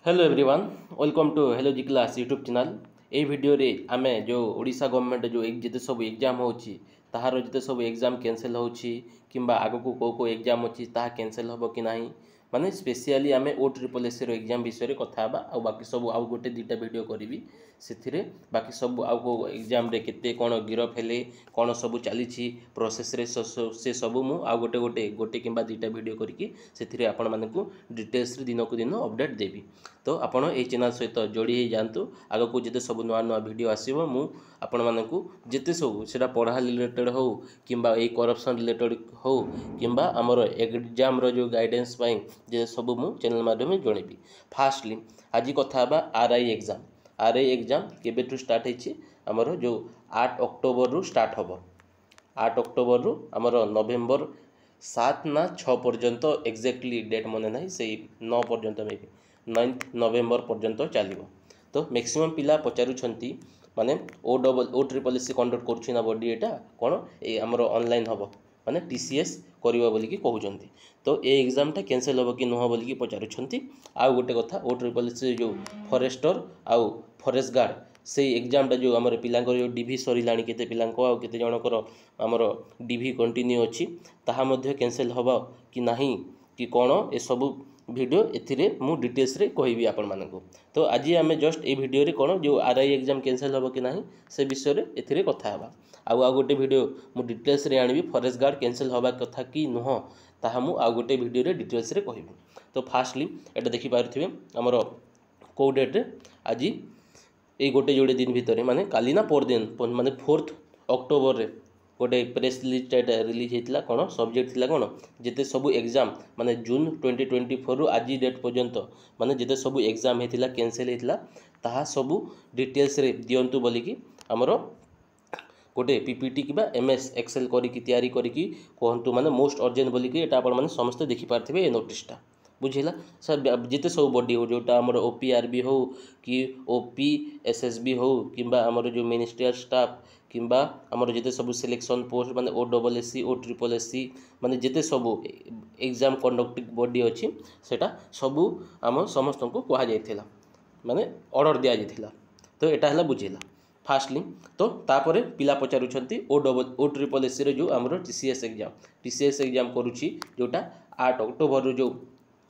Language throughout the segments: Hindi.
Hello everyone welcome to hello ji class YouTube channel. ये वीडियो रे आमे जो ओडिशा गवर्नमेंट जो जिते सब एग्जाम होची ताहार जिते सब एग्जाम कैंसिल होची किंबा आगो को को एग्जाम अछि ताहा कैंसिल होबो कि नाही माने स्पेशली आमे ओ ट्रिपल एस रो एग्जाम विषय रे कथा बा आ बाकी सब आउ गोटे दुटा वीडियो करिवि सेथिरे बाकी सब आउ को एग्जाम रे केते कोन गिरफ हेले कोन सब चली प्रोसेस रे से सब मु आउ गोटे गोटे गोटे किंबा दुटा वीडियो करिकि सेथिरे आपण माने को डिटेल्स रे दिन को दिन अपडेट देबी। तो आपण ए चैनल सहित जोड़ी हो जातु आग को जिते सब नुआ नुआ वीडियो आसो मु आपण मानकु जिते सब सेटा पढ़ा रिलेटेड हो किंबा ए करप्शन रिलेटेड हो किंबा आमर एग्जाम रो जो गाइडेंस पाई जे सब मु चैनल माध्यम जणेबी। फास्टली आज कथा बा आरआई एग्जाम केबेटू स्टार्ट होइछि आमर जो 8 अक्टोबर रु स्टार्ट होबो 8 अक्टोबर रु आमर नवेम्बर 7 ना 6 पर्यंत एक्जेक्टली डेट मने नाही से 9 पर्यंत मे 9 नवेम्बर पर्यंत चलो। तो मैक्सिमम पिला पचारुछंती माने ओ ट्रिपल एस कंडक्ट करूछि ना बॉडी एटा कोन ए हमर ऑनलाइन हबो माने टीसीएस करिवो बोली कि कहउछंती। तो ए एग्जाम टा कैंसिल हबो कि नहो बोली कि पचारुछंती। आ गोटे कथा ओ ट्रिपल एस जो फॉरेस्टर आउ फॉरेस्ट गार्ड से एग्जाम टा जो हमर पिलांक जो डीवी सरिलाणी केते पिलांक आ केते जनकर हमर डीवी कंटिन्यू अछि ताहा मध्ये कैंसिल हबो कि नाही कि कोन ए सब वीडियो एथिरे मु डिटेल्स रे कहबी आपण मानकु। तो आज आम जस्ट ए वीडियो रे कोन जो आरआई एग्जाम कैंसिल हबो कि नाही से विषय रे एथिरे कथा हबा। आ गोटे वीडियो मु डिटेल्स रे आनिबी फॉरेस्ट गार्ड कैंसिल हबा कथा कि नुह ताहा मु आ गोटे वीडियो रे डिटेल्स रे कहबी। तो फास्टली एटा देखि पारथिबे हमर को डेट रे आज ए गोटे जोड़े दिन भितर माने काली ना पर दिन माने 4 अक्टोबर रे गोटे प्रेस रिलीज होता कौन सब्जेक्ट थिला कौन जिते सब एग्जाम माने जून 2024 रु आज डेट पर्यंत माने जिते सब एग्जाम होता कैंसिल होता ताहा सब डिटेल्स रे दियंतु बोलिकी हमर गोटे पीपीटी किबा एमएस एक्सेल करिकी तैयारी करिकी कहंतु माने मोस्ट अर्जेंट बोलिकी एटा आपण माने समस्त देखि पारथिबे ए नोटिसटा बुझिला सर जिते सब बॉडी हो जोटा हमर ओपीआरबी हो कि ओपीएसएसबी हो किंबा हमर जो मिनिस्ट्रियल स्टाफ किंबा हमर जिते सब सिलेक्शन पोस्ट माने ओ डबल एससी ओ ट्रिपल एससी माने जिते सब एग्जाम कंडक्टिंग बॉडी अछि सेटा सब हम समस्त को कहा जायथिला माने ऑर्डर दिया जायथिला। तो एटा हला बुझिला फास्टली। तो तापरे पिला पचारुछंती ओ ट्रिपल एससी रे जो हमर टीसीएस एग्जाम करूछि जोटा 8 अक्टोबर रो जो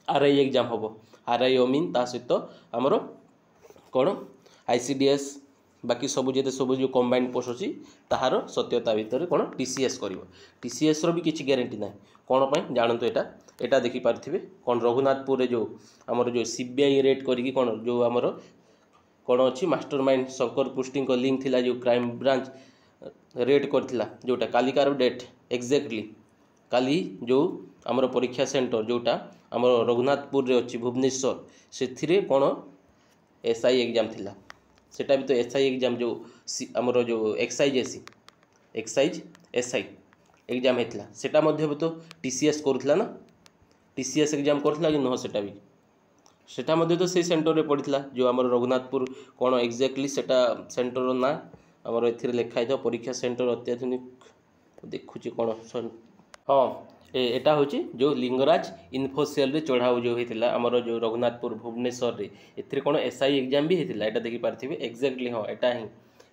आरआई एग्जाम हम आरआई अमीन ता सहित आमर कौन आईसीडीएस बाकी सब जिते सब जो कंबाइंड पोस्ट अच्छी ताहार सत्यता भितर कौन टीसीएस करिवो टीसीएस रो भी किछि गारंटी ना कौन पई जानतो एटा देखि पारथिबे कौन रघुनाथपुर रे जो आमर जो सीबीआई रेड करिकी कौन जो आमर कौन अच्छी मास्टरमाइंड शंकर पुष्टि लिंक थिला जो क्राइम ब्रांच रेड करथिला जोटा कालिकार डेट एक्जेक्टली काली जो आमर परीक्षा सेंटर जोटा आमर रघुनाथपुर रे अच्छी भुवनेश्वर से कौन एसआई एग्जाम थिला सेटा भी तो एसआई एग्जाम जो आमर जो एक्साइज एसआई एग्जाम होता सेटा मध्य भी तो टीसीएस करूला ना टीसीएस एग्जाम करूला कि नुह सेटा मध्य तो से सेंटर रे पड़ता जो आमर रघुनाथपुर कौन एक्जेक्टली सेटा सेंटर ना आमर ए लिखाई था परीक्षा सेंटर अत्याधुनिक देखुची कौन हाँ एटा होची जो लिंगराज इन्फोसेल रे चढ़ाऊ जो होता आमर जो रघुनाथपुर भुवनेश्वर रे एथिरे कौन एसआई एग्जाम भी होता एटा देखि पारथिबे एक्जेक्टली हाँ एटा ही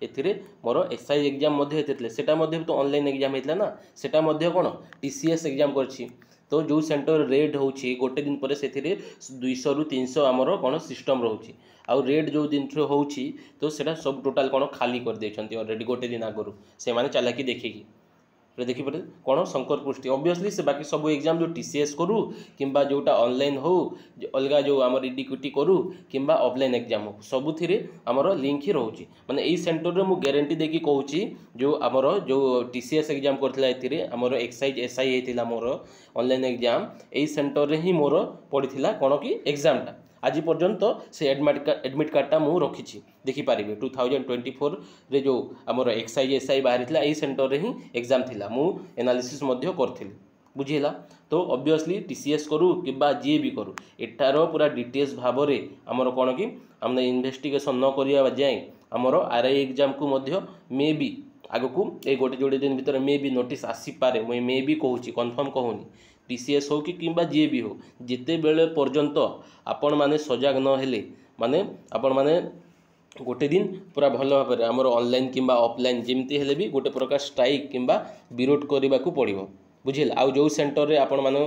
एथिरे मोर एसआई एग्जाम मध्य होते सेटा मध्य तो ऑनलाइन एग्जाम होता ना सेटा मध्य कौन टीसीएस एग्जाम करछि। तो जो सेंटर रेड होची गोटे दिन पर से 200 रु 300 आमर कौन सिस्टम रोची आउ रेड जो दिन होची तो सेटा सब टोटाल कौन खाली कर देछंती ऑलरेडी गोटे दिन आगु से माने चालाकी देखिकी देखिपे कौन शंकर पुष्टि ऑब्वियसली से बाकी सब एग्जाम जो टीसीएस करू किंबा जोटा ऑनलाइन हो अलगा जो आमर इडिक्यूटी करू किंबा ऑफलाइन एग्जाम हो सबुथिरे आमर लिंक ही रोची माने एई सेंटर रे मु गारंटी देकी कहूची जो आमर जो टीसीएस एग्जाम करथिला एथिरे आमर एक्साइज एसआई हेतिला मोर ऑनलाइन एग्जाम एई सेंटर रे ही मोर पड़िथिला कोन की एग्जाम टा आज पर्यंत से एडमिट कार्डटा मु रखी देखिपारे 2024 रे जो आमर एक्साइज एसआई बाहरी यही सेंटर रे ही एग्जाम थिला मु एनालिसिस मध्य करथिली बुझीला। तो ऑब्वियसली टीसीएस करू किबा जी भी करू एटार पूरा डिटेल्स भाव रे आमर कोन कि हमने इन्वेस्टिगेशन न करिया जाए आमर आरआई एग्जाम को मध्य मे बी आगु को ए गोटे जोड़े दिन भितर मे भी नोटिस आसी पारे मुई मे भी कहूँ कन्फर्म कहूनी TCS हो कि किंबा जी भी हो जिते बेले पर्यंत आपण माने सजग न हेले माने आपण माने गोटे दिन पूरा भल भाव में आमर ऑनलाइन किंबा ऑफलाइन जमती हेले भी गोटे प्रकार स्ट्राइक किंबा विरोध करने को पड़ो बुझे आउ जो सेंटर रे आपण मानू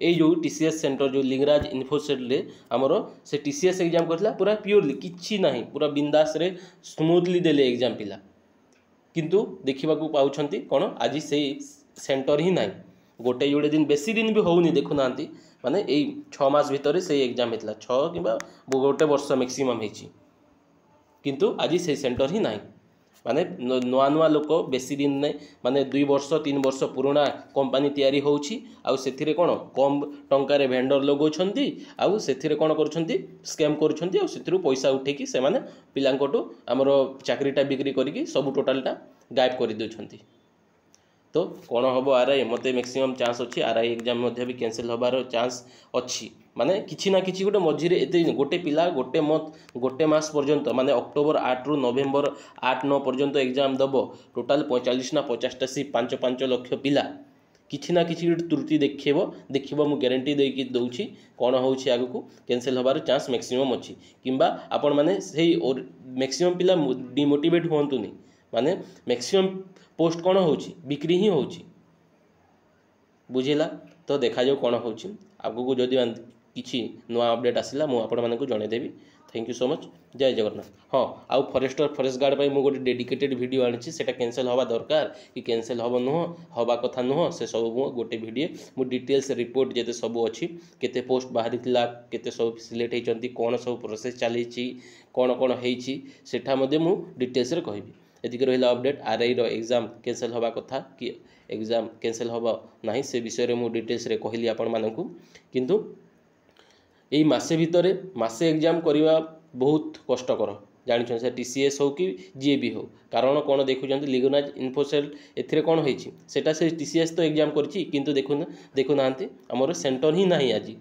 ये जो TCS सेंटर जो लिंगराज इन्फोसेट रे आमर से TCS एग्जाम करथिला पूरा प्योरली किछि नाही पूरा बिंदास रे स्मूथली देले एग्जाम पिला किंतु देखा पाउछंती कोन आज से सेंटर ही नाही गोटे जोड़े दिन बेसी दिन भी होउनी देखु नांती माने एई 6 मास भितर से एग्जाम हेतला 6 किंबा गोटे वर्ष मैक्सिमम हेची किंतु आज से सेंटर ही नाही माने नुआ नुआ लोक बेसी दिन नहीं माने 2 वर्ष 3 वर्ष पुराना कंपनी तैयारी होउछि आउ सेथिरे कोन कम टंकार भेंडर लगौछंती आउ सेथिरे कोन करूछंती स्कैम करूछंती आउ सेथिरु पैसा उठेकी से माने पिलांकोटो हमरो चाकरीटा बिक्री करिकी सब टोटलटा गायब कर देउछंती तो कौन हम आरआई मत मैक्सिमम चांस अच्छी आरआई एग्जाम भी कैंसिल होबार चांस अच्छी माने किछि ना किछि गोटे मझिरे एते गोटे पिला गोटे मास पर्यंत माने अक्टोबर 8 रु नवेम्बर 8-9 पर्यंत एग्जाम दबो टोटाल 45 ना 50टा सी 5 लाख पिला किछि ना किछि त्रुटि देखिबो मु ग्यारंटी देकी दउछि कौन होउछि आगु को कैंसिल होबार चांस मैक्सिमम अच्छी किंबा आपण माने सेही मैक्सिमम पिला डिमोटिवेट होंतुनी माने मैक्सिमम पोस्ट कौन होउछि बिक्री ही होउछि बुझिला तो देखा जाऊ कौन होउछि आगु को जदि किछि नुआ अपडेट आसिला मु आपण मानकु जणे देबी थैंक यू सो मच जय जगन्नाथ हाँ आउ फॉरेस्ट गार्ड पाई मु गोटे डेडिकेटेड वीडियो आनिछि सेटा कैंसिल होबा दरकार कि कैंसिल होबो नुह होबा कथा नुह से सब मु गोटे वीडियो मु डिटेल्स रिपोर्ट जेते सब अछि केते पोस्ट बाहरिथिला केते सब सिलेक्ट हेचंती कोन सब प्रोसेस चलीछि कोन कोन हेछि सेठा मध्ये मु डिटेल्स रे कहबी एतिक रहिला अपडेट आरआई रो एग्जाम कैंसिल होबा कथा कि एग्जाम कैंसिल होबा नाही से विषय रे मु डिटेल्स रे कहली आपण मानकु किंतु एई मासे भितरे मासे एग्जाम करवा बहुत कष्टकर जानिछन से TCS हो कि जी भी हो कारण कोन देखुचंती लिंगराज इन्फोसेट एथिरे कोन होईछि सेटा से TCS तो एग्जाम करछि किंतु देखु नांती हमर सेंटर ही नाही आजी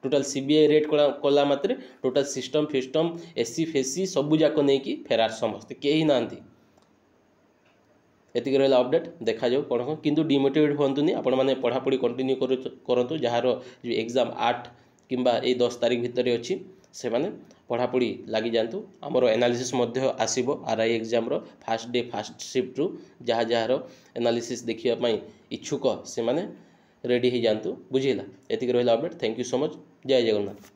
टोटल CBI रेट कला मात्रे टोटल सिस्टम फिस्टम एसी फेसी सब जाक नै कि फेरार समस्त केही नांती एतिक रहिला अपडेट देखा जाऊ कौन किंतु डिमोटिवेट होंतुनी आपण माने पढ़ापढ़ी कंटिन्यू करंतु जहार जो एग्जाम 8 किंबा ए 10 तारीख भितर अच्छी से माने पढ़ापढ़ी लगी जातु आमर एनालिसिस मध्य आसीबो RI exam row first day first shift रु जहाँ जहाँ एनालिसिस देखिया पई इच्छुक से माने रेडी ही जातु बुझिला एतिक रहिला update thank you so much जय जगन्नाथ।